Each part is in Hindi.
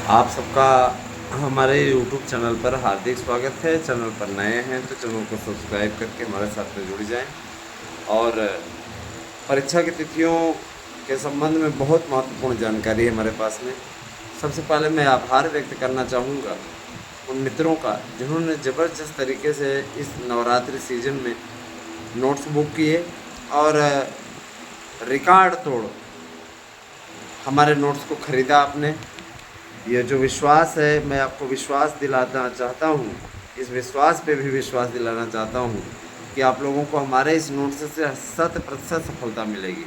आप सबका हमारे YouTube चैनल पर हार्दिक स्वागत है। चैनल पर नए हैं तो चैनल को सब्सक्राइब करके हमारे साथ में जुड़ जाएं। और परीक्षा की तिथियों के संबंध में बहुत महत्वपूर्ण जानकारी है हमारे पास में। सबसे पहले मैं आभार व्यक्त करना चाहूँगा उन मित्रों का जिन्होंने ज़बरदस्त तरीके से इस नवरात्रि सीजन में नोट्स बुक किए और रिकॉर्ड तोड़ हमारे नोट्स को ख़रीदा आपने। ये जो विश्वास है, मैं आपको विश्वास दिलाना चाहता हूँ, इस विश्वास पे भी विश्वास दिलाना चाहता हूँ कि आप लोगों को हमारे इस नोट्स से 100% सफलता मिलेगी।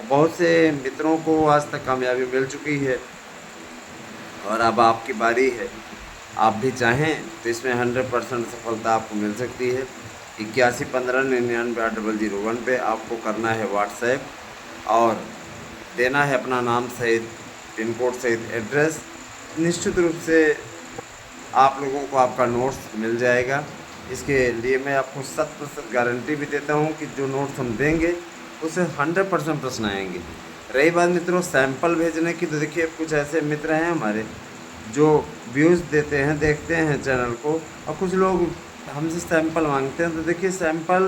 बहुत से मित्रों को आज तक कामयाबी मिल चुकी है और अब आपकी बारी है। आप भी चाहें तो इसमें 100% सफलता आपको मिल सकती है। 8115998001 पे आपको करना है व्हाट्सएप और देना है अपना नाम सहित पिन कोड सहित एड्रेस। निश्चित रूप से आप लोगों को आपका नोट्स मिल जाएगा। इसके लिए मैं आपको 100% गारंटी भी देता हूं कि जो नोट्स हम देंगे उससे 100% प्रश्न आएंगे। रही बात मित्रों सैंपल भेजने की, तो देखिए कुछ ऐसे मित्र हैं हमारे जो व्यूज़ देते हैं, देखते हैं चैनल को, और कुछ लोग हमसे सैंपल मांगते हैं। तो देखिए सैंपल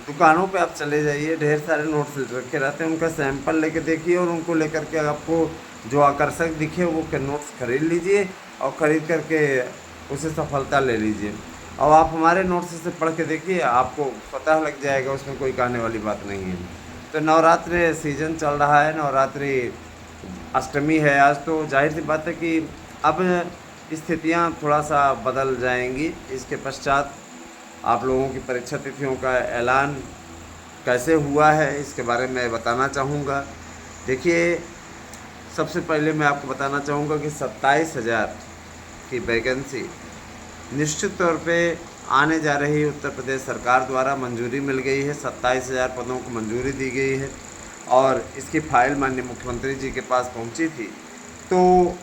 दुकानों पे आप चले जाइए, ढेर सारे नोट्स रखे रहते हैं, उनका सैंपल लेके देखिए और उनको लेकर के आपको जो आकर्षक दिखे वो के नोट्स खरीद लीजिए और ख़रीद करके उसे सफलता ले लीजिए। और आप हमारे नोट्स से पढ़ के देखिए, आपको पता लग जाएगा, उसमें कोई कहने वाली बात नहीं है। तो नवरात्रि सीजन चल रहा है, नवरात्रि अष्टमी है आज, तो जाहिर सी बात है कि अब स्थितियां थोड़ा सा बदल जाएंगी। इसके पश्चात आप लोगों की परीक्षा तिथियों का ऐलान कैसे हुआ है इसके बारे में बताना चाहूँगा। देखिए सबसे पहले मैं आपको बताना चाहूँगा कि 27,000 की वैकेंसी निश्चित तौर पे आने जा रही उत्तर प्रदेश सरकार द्वारा मंजूरी मिल गई है। 27,000 पदों को मंजूरी दी गई है और इसकी फाइल माननीय मुख्यमंत्री जी के पास पहुंची थी, तो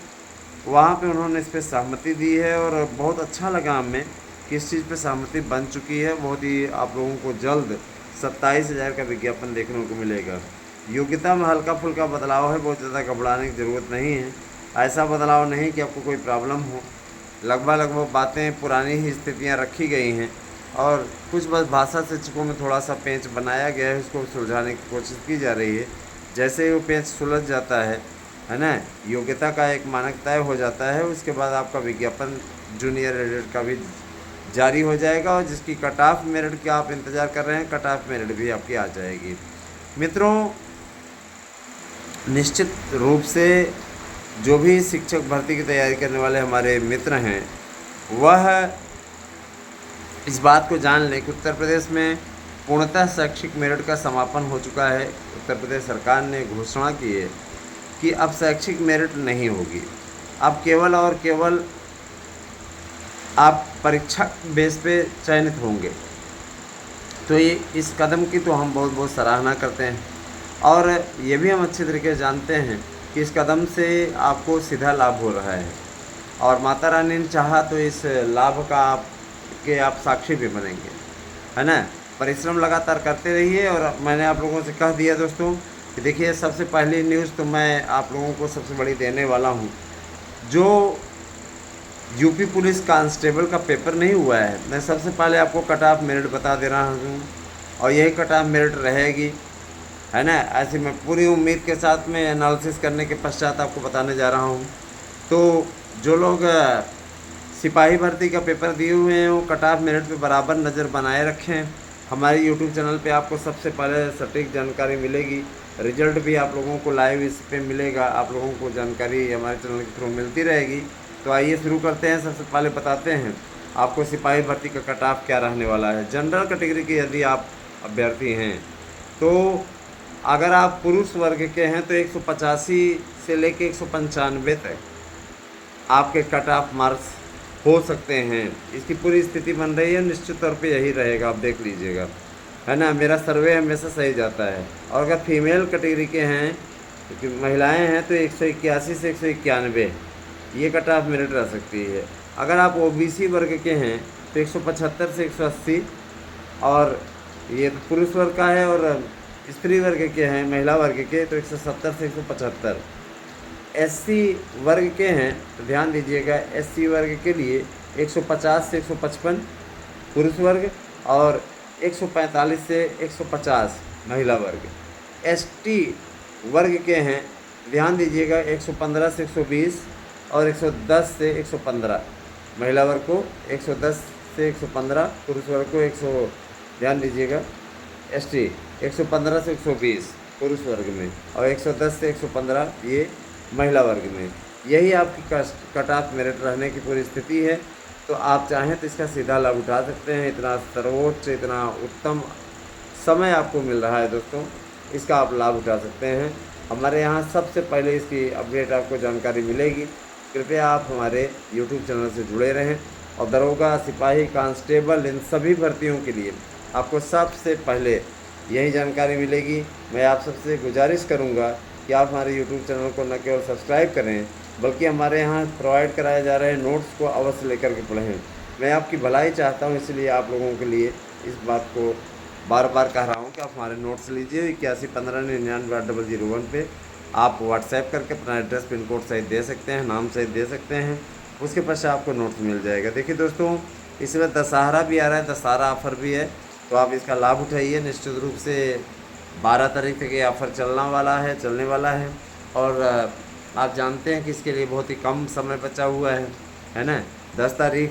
वहाँ पे उन्होंने इस पर सहमति दी है और बहुत अच्छा लगा हमें कि इस चीज़ पे सहमति बन चुकी है। बहुत ही आप लोगों को जल्द 27,000 का विज्ञापन देखने को मिलेगा। योग्यता में हल्का फुल्का बदलाव है, बहुत ज़्यादा घबराने की ज़रूरत नहीं है। ऐसा बदलाव नहीं कि आपको कोई प्रॉब्लम हो, लगभग बातें पुरानी ही स्थितियाँ रखी गई हैं और कुछ बस भाषा शिक्षकों में थोड़ा सा पेंच बनाया गया है, उसको सुलझाने की कोशिश की जा रही है। जैसे ही वो पेंच सुलझ जाता है ना, योग्यता का एक मानक तय हो जाता है, उसके बाद आपका विज्ञापन जूनियर एडिट का भी जारी हो जाएगा और जिसकी कट ऑफ मेरिट की आप इंतज़ार कर रहे हैं, कट ऑफ मेरिट भी आपकी आ जाएगी। मित्रों निश्चित रूप से जो भी शिक्षक भर्ती की तैयारी करने वाले हमारे मित्र हैं वह इस बात को जान लें कि उत्तर प्रदेश में पूर्णतः शैक्षिक मेरिट का समापन हो चुका है। उत्तर प्रदेश सरकार ने घोषणा की है कि अब शैक्षिक मेरिट नहीं होगी, अब केवल और केवल आप परीक्षा बेस पे चयनित होंगे। तो ये इस कदम की तो हम बहुत बहुत सराहना करते हैं और ये भी हम अच्छे तरीके से जानते हैं कि इस कदम से आपको सीधा लाभ हो रहा है और माता रानी ने चाहा तो इस लाभ का आप साक्षी भी बनेंगे, है ना। परिश्रम लगातार करते रहिए और मैंने आप लोगों से कह दिया दोस्तों कि देखिए सबसे पहली न्यूज़ तो मैं आप लोगों को सबसे बड़ी देने वाला हूँ। जो यूपी पुलिस कांस्टेबल का पेपर नहीं हुआ है, मैं सबसे पहले आपको कट ऑफ मेरिट बता दे रहा हूँ और यही कट ऑफ मेरिट रहेगी, है ना। ऐसे मैं पूरी उम्मीद के साथ में एनालिसिस करने के पश्चात आपको बताने जा रहा हूँ। तो जो लोग सिपाही भर्ती का पेपर दिए हुए हैं वो कट ऑफ मेरिट पे बराबर नज़र बनाए रखें। हमारे यूट्यूब चैनल पे आपको सबसे पहले सटीक जानकारी मिलेगी, रिजल्ट भी आप लोगों को लाइव इस पे मिलेगा, आप लोगों को जानकारी हमारे चैनल के थ्रू मिलती रहेगी। तो आइए शुरू करते हैं। सबसे पहले बताते हैं आपको सिपाही भर्ती का कट ऑफ क्या रहने वाला है। जनरल कैटेगरी के यदि आप अभ्यर्थी हैं तो अगर आप पुरुष वर्ग के हैं तो 185 से लेके 195 तक आपके कट ऑफ मार्क्स हो सकते हैं। इसकी पूरी स्थिति बन रही है, निश्चित तौर पे यही रहेगा, आप देख लीजिएगा, है ना। मेरा सर्वे हमेशा सही जाता है। और अगर फीमेल कैटेगरी के हैं तो महिलाएं हैं तो 181 से 191 ये कट ऑफ मेरिट रह सकती है। अगर आप ओबीसी वर्ग के हैं तो 175 से 180 और ये तो पुरुष वर्ग का है, और स्त्री वर्ग के हैं महिला वर्ग के तो 170 से 175 एससी वर्ग के हैं तो ध्यान दीजिएगा, एससी वर्ग के लिए 150 से 155 पुरुष वर्ग और 145 से 150 महिला वर्ग। एसटी वर्ग के हैं, ध्यान दीजिएगा, 115 से 120 और 110 से 115 महिला वर्ग को, 110 से 115 पुरुष वर्ग को, 100 ध्यान दीजिएगा, एसटी 115 से 120 पुरुष वर्ग में और 110 से 115 ये महिला वर्ग में। यही आपकी कट ऑफ मेरिट रहने की पूरी स्थिति है। तो आप चाहें तो इसका सीधा लाभ उठा सकते हैं। इतना सर्वोच्च, इतना उत्तम समय आपको मिल रहा है दोस्तों, इसका आप लाभ उठा सकते हैं। हमारे यहाँ सबसे पहले इसकी अपडेट आपको जानकारी मिलेगी। कृपया आप हमारे YouTube चैनल से जुड़े रहें और दरोगा, सिपाही, कांस्टेबल इन सभी भर्तियों के लिए आपको सबसे पहले यही जानकारी मिलेगी। मैं आप सबसे गुजारिश करूंगा कि आप हमारे YouTube चैनल को न केवल सब्सक्राइब करें बल्कि हमारे यहाँ प्रोवाइड कराए जा रहे नोट्स को अवश्य लेकर के पढ़ें। मैं आपकी भलाई चाहता हूँ, इसलिए आप लोगों के लिए इस बात को बार बार कह रहा हूँ कि आप हमारे नोट्स लीजिए। 8115998001 पे आप व्हाट्सएप करके अपना एड्रेस, पिन कोड सहित दे सकते हैं, नाम सहित दे सकते हैं। उसके पश्चात आपको नोट्स मिल जाएगा। देखिए दोस्तों, इसमें दशहरा भी आ रहा है, दशहरा ऑफ़र भी है, तो आप इसका लाभ उठाइए। निश्चित रूप से 12 तारीख तक ये ऑफ़र चलने वाला है और आप जानते हैं कि इसके लिए बहुत ही कम समय बचा हुआ है ना। 10 तारीख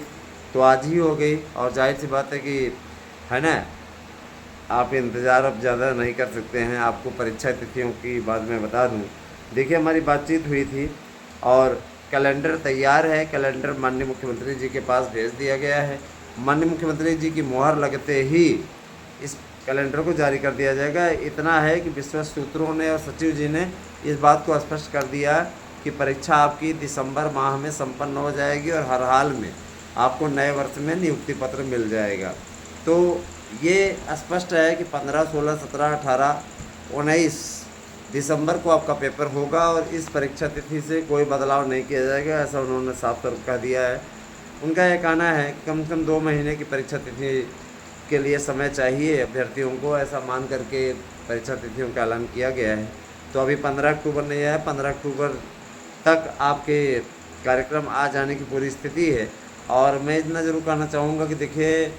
तो आज ही हो गई और जाहिर सी बात है कि है ना, आप इंतज़ार अब ज़्यादा नहीं कर सकते हैं। आपको परीक्षा तिथियों की बात मैं बता दूं। देखिए, हमारी बातचीत हुई थी और कैलेंडर तैयार है। कैलेंडर माननीय मुख्यमंत्री जी के पास भेज दिया गया है। माननीय मुख्यमंत्री जी की मुहर लगते ही इस कैलेंडर को जारी कर दिया जाएगा। इतना है कि विश्वस्त सूत्रों ने और सचिव जी ने इस बात को स्पष्ट कर दिया कि परीक्षा आपकी दिसंबर माह में संपन्न हो जाएगी और हर हाल में आपको नए वर्ष में नियुक्ति पत्र मिल जाएगा। तो ये स्पष्ट है कि 15, 16, 17, 18, 19 दिसंबर को आपका पेपर होगा और इस परीक्षा तिथि से कोई बदलाव नहीं किया जाएगा, ऐसा उन्होंने साफ तौर पर कह दिया है। उनका यह कहना है कि कम से कम 2 महीने की परीक्षा तिथि के लिए समय चाहिए अभ्यर्थियों को, ऐसा मान करके परीक्षा तिथियों का ऐलान किया गया है। तो अभी 15 अक्टूबर नहीं है, 15 अक्टूबर तक आपके कार्यक्रम आ जाने की पूरी स्थिति है। और मैं इतना ज़रूर कहना चाहूँगा कि देखिए,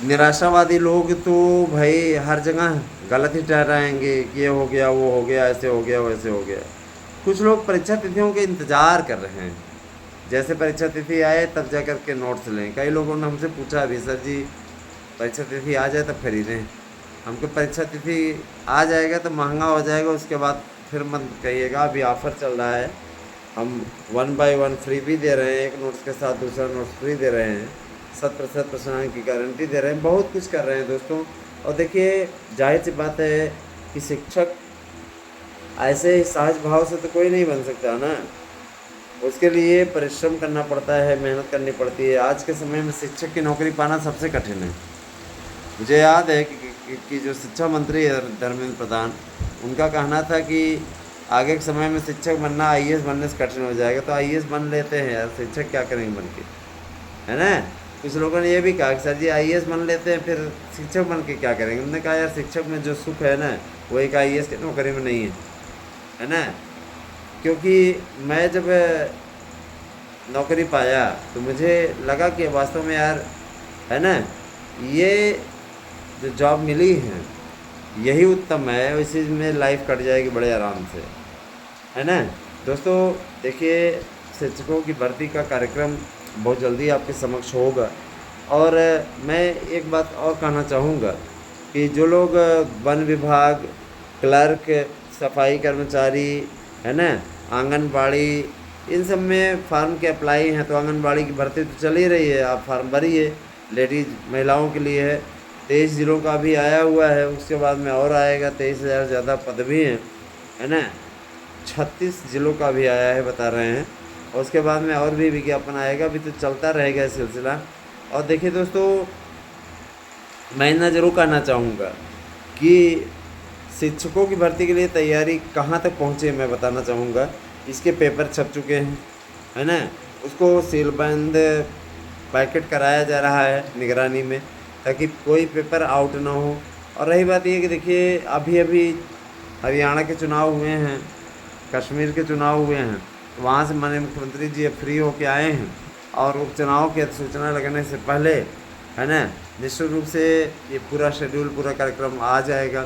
निराशावादी लोग तो भाई हर जगह गलत ही ठहराएंगे कि ये हो गया, वो हो गया, ऐसे हो गया, वैसे हो गया। कुछ लोग परीक्षा तिथियों के इंतज़ार कर रहे हैं, जैसे परीक्षा तिथि आए तब जा कर के नोट्स लें। कई लोगों ने हमसे पूछा अभी, सर जी परीक्षा तिथि आ जाए तब खरीदें। हमको परीक्षा तिथि आ जाएगा तो महंगा हो जाएगा, उसके बाद फिर मत कहिएगा। अभी ऑफ़र चल रहा है, हम 1 बाय 1 फ्री भी दे रहे हैं, एक नोट्स के साथ दूसरा नोट्स फ्री दे रहे हैं, 100% प्रश्नांक की गारंटी दे रहे हैं, बहुत कुछ कर रहे हैं दोस्तों। और देखिए, जाहिर सी बात है कि शिक्षक ऐसे ही सहज भाव से तो कोई नहीं बन सकता ना, उसके लिए परिश्रम करना पड़ता है, मेहनत करनी पड़ती है। आज के समय में शिक्षक की नौकरी पाना सबसे कठिन है। मुझे याद है कि जो शिक्षा मंत्री है धर्मेंद्र प्रधान, उनका कहना था कि आगे के समय में शिक्षक बनना आईएएस बनने से कठिन हो जाएगा। तो आईएएस बन लेते हैं यार, शिक्षक क्या करेंगे बन के, है ना। कुछ लोगों ने ये भी कहा कि सर जी आईएएस बन लेते हैं, फिर शिक्षक बन के क्या करेंगे। उन्होंने कहा यार, शिक्षक में जो सुख है ना, वो एक आईएएस की नौकरी में नहीं है ना। क्योंकि मैं जब नौकरी पाया तो मुझे लगा कि वास्तव में यार, है ना, ये जो जॉब मिली है यही उत्तम है, इसी में लाइफ कट जाएगी बड़े आराम से, है ना। दोस्तों देखिए, शिक्षकों की भर्ती का कार्यक्रम बहुत जल्दी आपके समक्ष होगा। और मैं एक बात और कहना चाहूँगा कि जो लोग वन विभाग, क्लर्क, सफाई कर्मचारी, है ना, आंगनबाड़ी, इन सब में फार्म के अप्लाई हैं, तो आंगनबाड़ी की भर्ती तो चल ही रही है, आप फार्म भरिए। लेडीज़ महिलाओं के लिए है, 23 ज़िलों का भी आया हुआ है, उसके बाद में और आएगा। 23,000 ज़्यादा पद भी हैं, है ना। 36 ज़िलों का भी आया है बता रहे हैं, और उसके बाद में और भी विज्ञापन आएगा। अभी तो चलता रहेगा ये सिलसिला। और देखिए दोस्तों, मैं इतना ज़रूर कहना चाहूँगा कि शिक्षकों की भर्ती के लिए तैयारी कहाँ तक पहुँची मैं बताना चाहूँगा। इसके पेपर छप चुके हैं, है ना, उसको सीलबंद पैकेट कराया जा रहा है निगरानी में, ताकि कोई पेपर आउट ना हो। और रही बात ये कि देखिए, अभी अभी हरियाणा के चुनाव हुए हैं कश्मीर के चुनाव हुए हैं, तो वहाँ से माननीय मुख्यमंत्री जी अब फ्री होके आए हैं और उपचुनाव की अधिसूचना लगने से पहले, है ना, निश्चित रूप से ये पूरा शेड्यूल, पूरा कार्यक्रम आ जाएगा।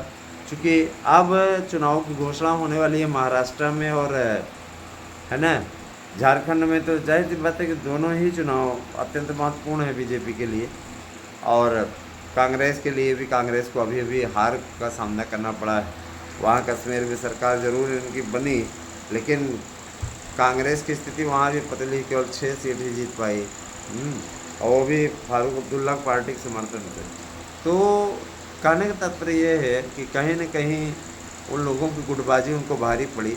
क्योंकि अब चुनाव की घोषणा होने वाली है महाराष्ट्र में और, है ना, झारखंड में। तो जाहिर सी बात है कि दोनों ही चुनाव अत्यंत महत्वपूर्ण है बीजेपी के लिए और कांग्रेस के लिए भी। कांग्रेस को अभी अभी हार का सामना करना पड़ा है। वहाँ कश्मीर में सरकार ज़रूर इनकी बनी, लेकिन कांग्रेस की स्थिति वहाँ भी पतली, केवल 6 सीट ही जीत पाई, और वो भी फारूक अब्दुल्ला पार्टी के समर्थन से। तो कहने का तात्पर्य ये है कि कहीं न कहीं उन लोगों की गुटबाजी उनको भारी पड़ी।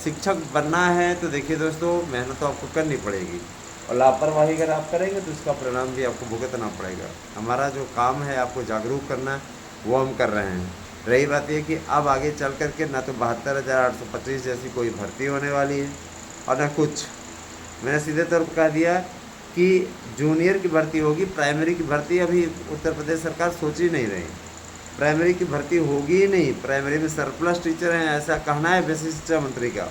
शिक्षक बनना है तो देखिए दोस्तों, मेहनत तो आपको करनी पड़ेगी और लापरवाही अगर आप करेंगे तो इसका परिणाम भी आपको भुगतना पड़ेगा। हमारा जो काम है आपको जागरूक करना, वो हम कर रहे हैं। रही बात ये कि अब आगे चल कर के ना तो 72,825 जैसी कोई भर्ती होने वाली है और ना कुछ, मैंने सीधे तौर पर कह दिया कि जूनियर की भर्ती होगी। प्राइमरी की भर्ती अभी उत्तर प्रदेश सरकार सोच ही नहीं रही। प्राइमरी की भर्ती होगी ही नहीं। प्राइमरी में सरप्लस टीचर हैं, ऐसा कहना है बेसिक शिक्षा मंत्री का।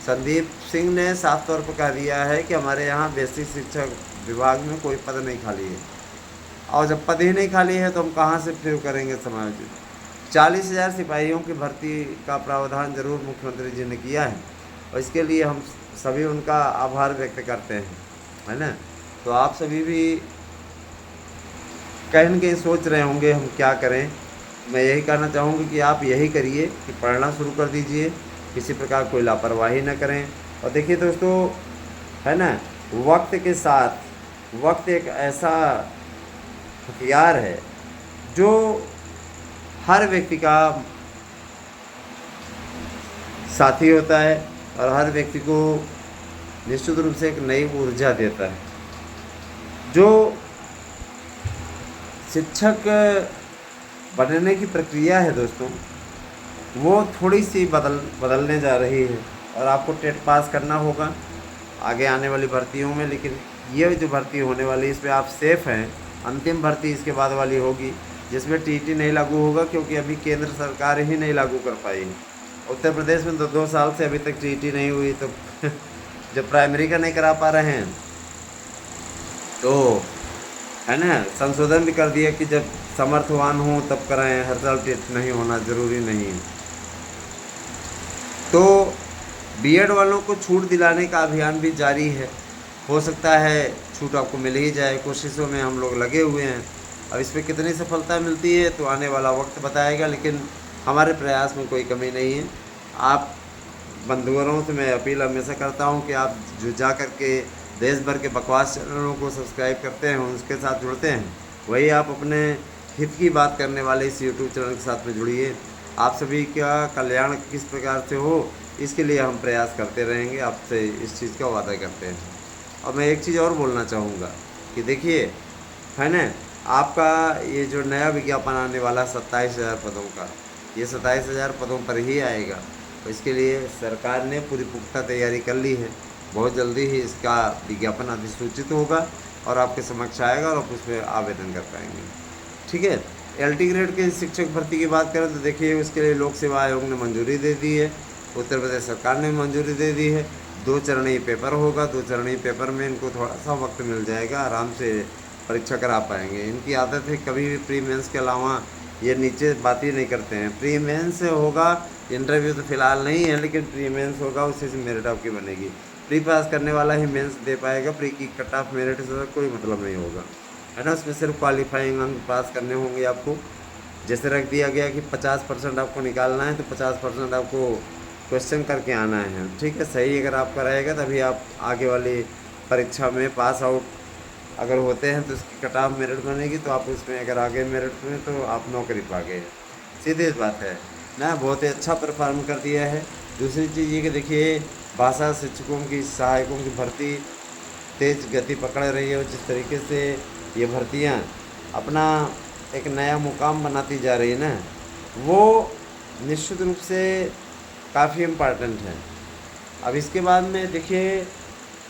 संदीप सिंह ने साफ तौर पर कह दिया है कि हमारे यहाँ बेसिक शिक्षा विभाग में कोई पद नहीं खाली है, और जब पद ही नहीं खाली है तो हम कहाँ से फिर करेंगे समायोजित। 40,000 सिपाहियों की भर्ती का प्रावधान जरूर मुख्यमंत्री जी ने किया है और इसके लिए हम सभी उनका आभार व्यक्त करते हैं, है ना। तो आप सभी भी कहीं न कहीं सोच रहे होंगे हम क्या करें। मैं यही कहना चाहूँगी कि आप यही करिए कि पढ़ना शुरू कर दीजिए, किसी प्रकार कोई लापरवाही न करें। और देखिए दोस्तों, है ना, वक्त के साथ वक्त एक ऐसा हथियार है जो हर व्यक्ति का साथी होता है और हर व्यक्ति को निश्चित रूप से एक नई ऊर्जा देता है। जो शिक्षक बनने की प्रक्रिया है दोस्तों, वो थोड़ी सी बदलने जा रही है और आपको टेट पास करना होगा आगे आने वाली भर्तियों में। लेकिन ये जो भर्ती होने वाली है इसमें आप सेफ़ हैं। अंतिम भर्ती इसके बाद वाली होगी जिसमें टीटी नहीं लागू होगा, क्योंकि अभी केंद्र सरकार ही नहीं लागू कर पाई है। उत्तर प्रदेश में 2 साल से अभी तक टीटी नहीं हुई, तो जब प्राइमरी का नहीं करा पा रहे हैं तो, है ना, संशोधन भी कर दिया कि जब समर्थवान हो तब कराएं, हर साल टेट नहीं होना ज़रूरी नहीं है। तो बीएड वालों को छूट दिलाने का अभियान भी जारी है। हो सकता है छूट आपको मिल ही जाए, कोशिशों में हम लोग लगे हुए हैं। अब इस पर कितनी सफलता मिलती है तो आने वाला वक्त बताएगा, लेकिन हमारे प्रयास में कोई कमी नहीं है। आप बंधुओं से मैं अपील हमेशा करता हूं कि आप जो जा कर के देश भर के बकवास चैनलों को सब्सक्राइब करते हैं, उसके साथ जुड़ते हैं, वही आप अपने हित की बात करने वाले इस यूट्यूब चैनल के साथ में जुड़िए। आप सभी का कल्याण किस प्रकार से हो, इसके लिए हम प्रयास करते रहेंगे, आपसे इस चीज़ का वादा करते हैं। और मैं एक चीज़ और बोलना चाहूँगा कि देखिए, है ना, आपका ये जो नया विज्ञापन आने वाला 27,000 पदों का, ये 27,000 पदों पर ही आएगा। तो इसके लिए सरकार ने पूरी पुख्ता तैयारी कर ली है। बहुत जल्दी ही इसका विज्ञापन अधिसूचित होगा और आपके समक्ष आएगा और आप उसमें आवेदन कर पाएंगे। ठीक है। LT ग्रेड के शिक्षक भर्ती की बात करें तो देखिए, उसके लिए लोक सेवा आयोग ने मंजूरी दे दी है, उत्तर प्रदेश सरकार ने मंजूरी दे दी है। 2 चरणीय पेपर होगा। 2 चरणीय पेपर में इनको थोड़ा सा वक्त मिल जाएगा, आराम से परीक्षा करा पाएंगे। इनकी आदत है कभी भी प्री मेंस के अलावा ये नीचे बात ही नहीं करते हैं। प्री मेंस होगा, इंटरव्यू तो फिलहाल नहीं है, लेकिन प्री मेंस होगा, उससे मेरिट आपकी बनेगी। प्री पास करने वाला ही मेंस दे पाएगा। प्री की कट ऑफ मेरिट से कोई मतलब नहीं होगा, है ना। उसमें सिर्फ क्वालिफाइंग अंक पास करने होंगे आपको। जैसे रख दिया गया कि 50% आपको निकालना है तो 50% आपको क्वेश्चन करके आना है। ठीक है, सही अगर आपका रहेगा तभी आप आगे वाली परीक्षा में पास आउट अगर होते हैं तो उसकी कट ऑफ मेरिट बनेगी, तो आप उसमें अगर आगे मेरिट में तो आप नौकरी पा गए। सीधी बात है ना, बहुत ही अच्छा परफॉर्म कर दिया है। दूसरी चीज़ ये कि देखिए, भाषा शिक्षकों की, सहायकों की भर्ती तेज़ गति पकड़ रही है और जिस तरीके से ये भर्तियाँ अपना एक नया मुकाम बनाती जा रही है ना, वो निश्चित रूप से काफ़ी इम्पॉर्टेंट है। अब इसके बाद में देखिए,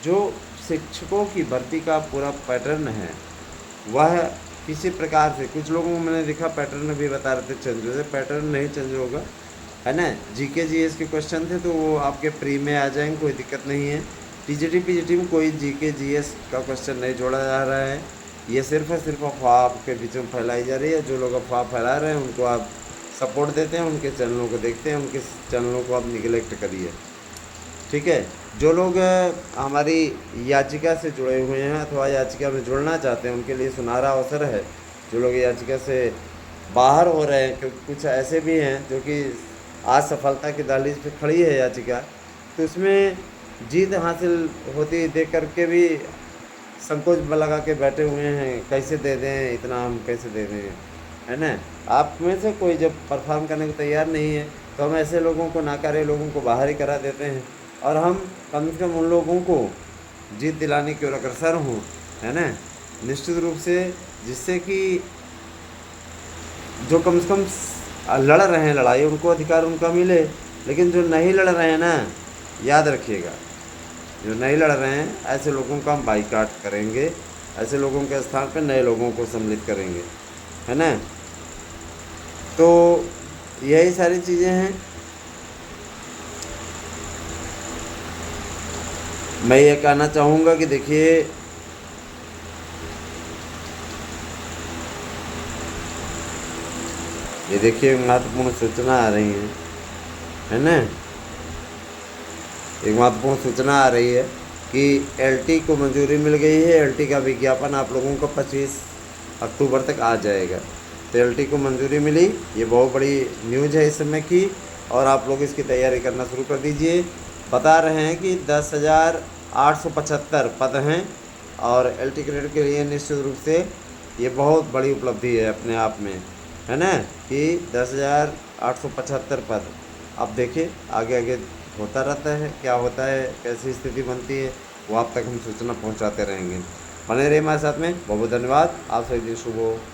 जो शिक्षकों की भर्ती का पूरा पैटर्न है वह किसी प्रकार से, कुछ लोगों को मैंने देखा पैटर्न भी बता रहे थे चेंज हो, पैटर्न नहीं चेंज होगा। है ना। जीके जीएस के क्वेश्चन थे तो वो आपके प्री में आ जाएंगे, कोई दिक्कत नहीं है। टीजीटी पीजीटी में कोई जीके जीएस का क्वेश्चन नहीं जोड़ा जा रहा है। ये सिर्फ और सिर्फ अफवाह आपके बीच में फैलाई जा रही है। जो लोग अफवाह फैला रहे हैं उनको आप सपोर्ट देते हैं, उनके चैनलों को देखते हैं, उनके चैनलों को आप निगलेक्ट करिए, ठीक है। जो लोग हमारी याचिका से जुड़े हुए हैं अथवा याचिका में जुड़ना चाहते हैं उनके लिए सुनहरा अवसर है। जो लोग याचिका से बाहर हो रहे हैं, क्योंकि कुछ ऐसे भी हैं जो कि आज सफलता की दहलीज पे खड़ी है याचिका, तो उसमें जीत हासिल होती देख करके भी संकोच लगा के बैठे हुए हैं, कैसे दे दें इतना, हम कैसे दे दें, है ना। आप में से कोई जब परफॉर्म करने को तैयार नहीं है तो हम ऐसे लोगों को, नाकारे लोगों को बाहर ही करा देते हैं, और हम कम से कम उन लोगों को जीत दिलाने की ओर अग्रसर हों, है ना, निश्चित रूप से, जिससे कि जो कम से कम लड़ रहे हैं लड़ाई उनको अधिकार उनका मिले। लेकिन जो नहीं लड़ रहे हैं ना, याद रखिएगा, जो नहीं लड़ रहे हैं ऐसे लोगों का हम बाइकाट करेंगे, ऐसे लोगों के स्थान पर नए लोगों को सम्मिलित करेंगे, है ना। तो यही सारी चीज़ें हैं। मैं ये कहना चाहूँगा कि देखिए, ये देखिए महत्वपूर्ण सूचना आ रही है ना। एक महत्वपूर्ण सूचना आ रही है कि एलटी को मंजूरी मिल गई है। एलटी का विज्ञापन आप लोगों को 25 अक्टूबर तक आ जाएगा। तो एलटी को मंजूरी मिली, ये बहुत बड़ी न्यूज़ है इस समय की, और आप लोग इसकी तैयारी करना शुरू कर दीजिए। बता रहे हैं कि 10,875 पद हैं, और एलटी ग्रेड के लिए निश्चित रूप से ये बहुत बड़ी उपलब्धि है अपने आप में, है ना, कि 10,875 पद। अब देखिए आगे आगे होता रहता है, क्या होता है, कैसी स्थिति बनती है, वो आप तक हम सूचना पहुंचाते रहेंगे। बने रहिए हमारे साथ में। बहुत बहुत धन्यवाद। आप सभी दिन शुभ हो।